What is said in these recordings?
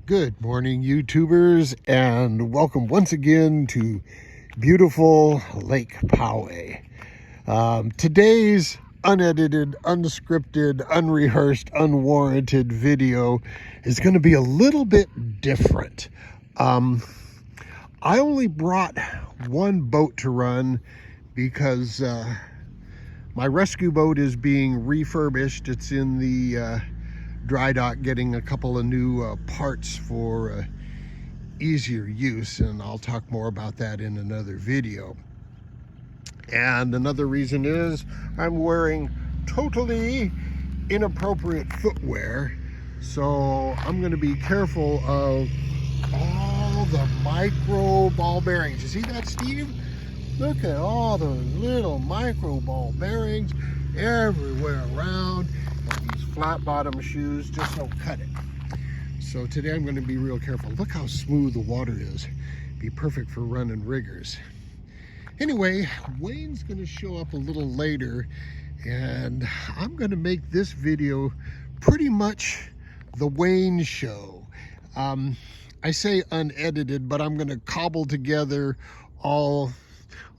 Good morning, YouTubers, and welcome once again to beautiful Lake Poway. Today's unedited, unscripted, unrehearsed, unwarranted video is going to be a little bit different. I only brought one boat to run because my rescue boat is being refurbished. It's in the dry dock getting a couple of new parts for easier use, and I'll talk more about that in another video. And another reason is I'm wearing totally inappropriate footwear, so I'm going to be careful of all the micro ball bearings. You see that, Steve? Look at all those little micro ball bearings everywhere around. And these flat bottom shoes just don't cut it. So today I'm going to be real careful. Look how smooth the water is. Be perfect for running riggers. Anyway, Wayne's going to show up a little later, and I'm going to make this video pretty much the Wayne show. I say unedited, but I'm going to cobble together all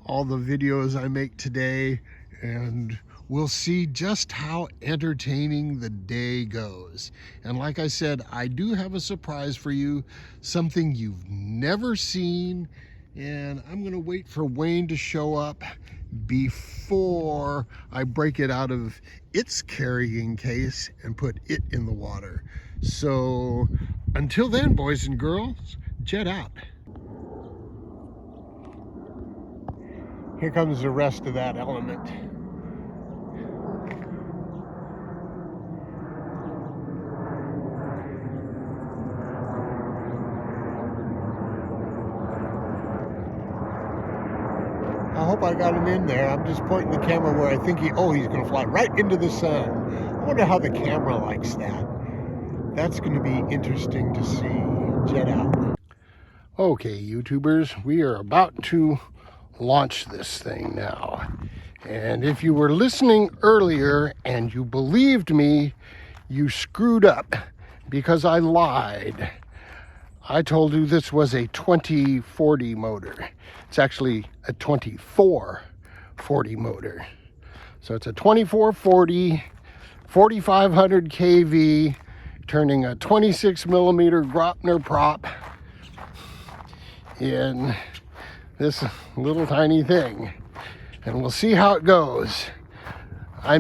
the videos I make today, and we'll see just how entertaining the day goes. And like I said, I do have a surprise for you, something you've never seen, and I'm gonna wait for Wayne to show up before I break it out of its carrying case and put it in the water. So until then, boys and girls, jet out. Here comes the rest of that element. I hope I got him in there. I'm just pointing the camera where I think he's going to fly right into the sun. I wonder how the camera likes that. That's going to be interesting to see. Jet out. Okay, YouTubers, we are about to launch this thing now. And if you were listening earlier and you believed me, you screwed up because I lied. I told you this was a 2040 motor. It's actually a 2440 motor. So it's a 2440, 4500 kV, turning a 26 millimeter Grotner prop in this little tiny thing, and we'll see how it goes. I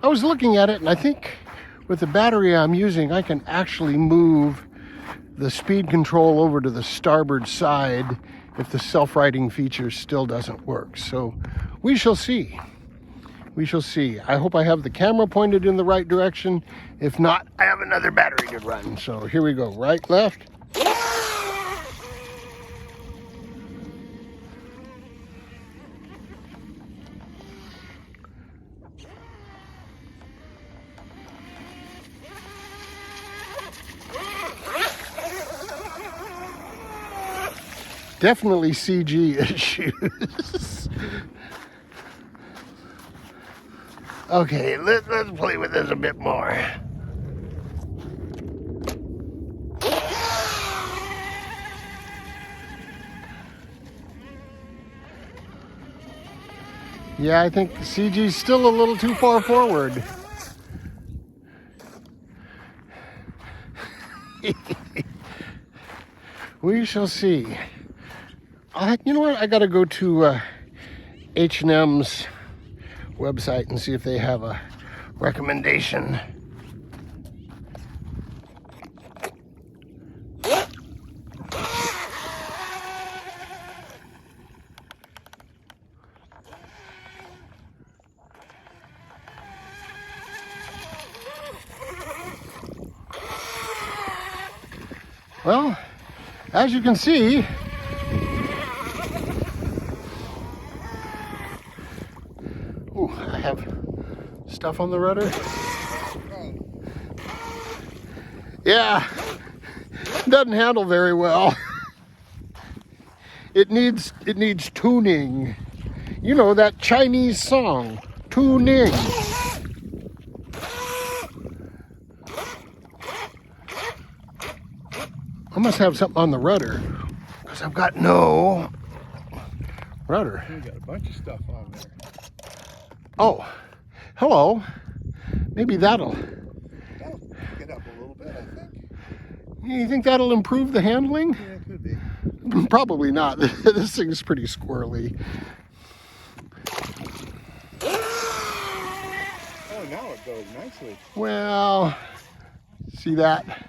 was looking at it, and I think with the battery I'm using, I can actually move the speed control over to the starboard side if the self-righting feature still doesn't work. So we shall see. We shall see. I hope I have the camera pointed in the right direction. If not, I have another battery to run. So here we go. Right, left. Definitely CG issues. Okay, let's play with this a bit more. Yeah, I think CG's still a little too far forward. We shall see. You know what? I gotta go to H&M's website and see if they have a recommendation. Well, as you can see, I have stuff on the rudder. Yeah, doesn't handle very well. It needs tuning. You know, that Chinese song, tuning. I must have something on the rudder because I've got no rudder. You got a bunch of stuff on there. Oh, hello. Maybe that'll Get up a little bit, I think. You think that'll improve the handling? Yeah, it could be. Probably not. This thing's pretty squirrely. Oh, now it goes nicely. Well, see that?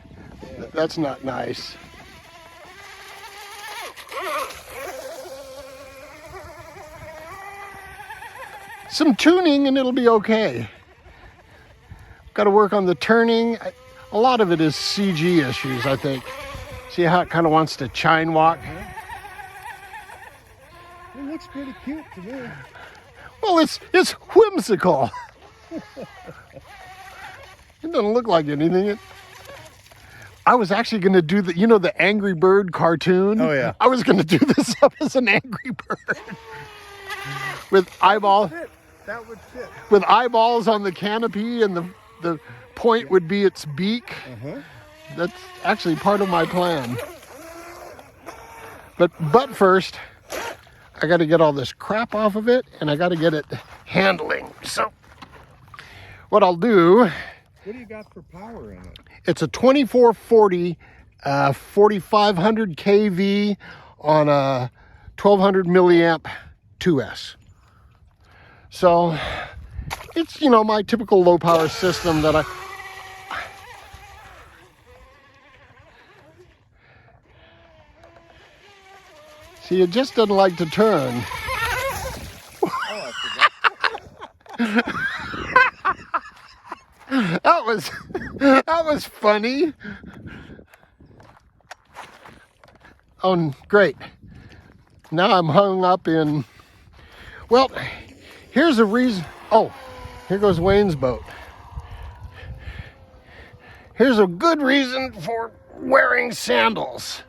That's not nice. Some tuning and it'll be okay. Got to work on the turning. A lot of it is CG issues, I think. See how it kind of wants to chine walk? It looks pretty cute to me. Well, it's whimsical. It doesn't look like anything. I was actually going to do the Angry Bird cartoon? Oh, yeah. I was going to do this up as an Angry Bird. With eyeballs. That would fit. With eyeballs on the canopy, and the point would be its beak. That's actually part of my plan. But first, I got to get all this crap off of it, and I got to get it handling. So what I'll do... What do you got for power in it? It's a 2440 4500 kV on a 1200 milliamp 2S. So it's, my typical low power system that see, it just doesn't like to turn. Oh, I forgot. That was funny. Oh, great. Now I'm hung up in, well, here's a reason. Oh, here goes Wayne's boat. Here's a good reason for wearing sandals.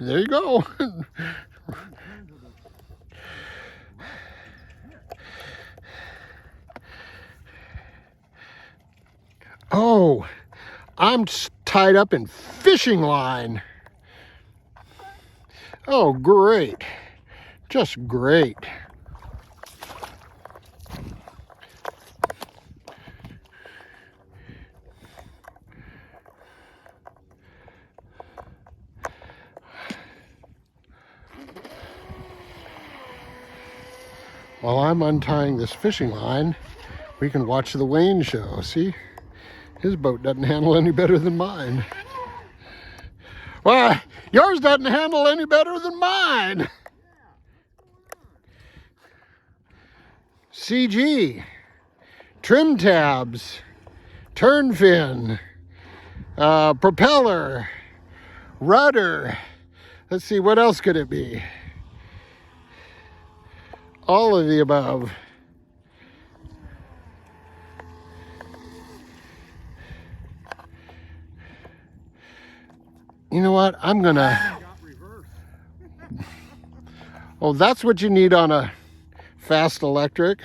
There you go. Oh, I'm tied up in fishing line. Oh, great. Just great. While I'm untying this fishing line, we can watch the Wayne show. See? His boat doesn't handle any better than mine. Well, yours doesn't handle any better than mine. CG, trim tabs, turn fin, propeller, rudder. Let's see, what else could it be? All of the above. You know what? I'm gonna... Oh, that's what you need on a fast electric.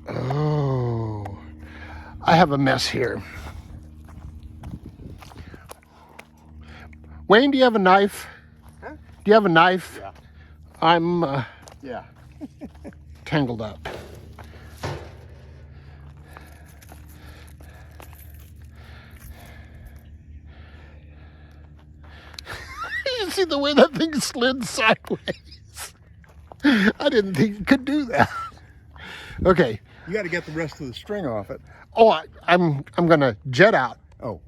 Oh, I have a mess here. Wayne, do you have a knife? Huh? Do you have a knife? Yeah. I'm Yeah. tangled up. You see the way that thing slid sideways? I didn't think it could do that. Okay. You got to get the rest of the string off it. Oh, I'm gonna jet out. Oh.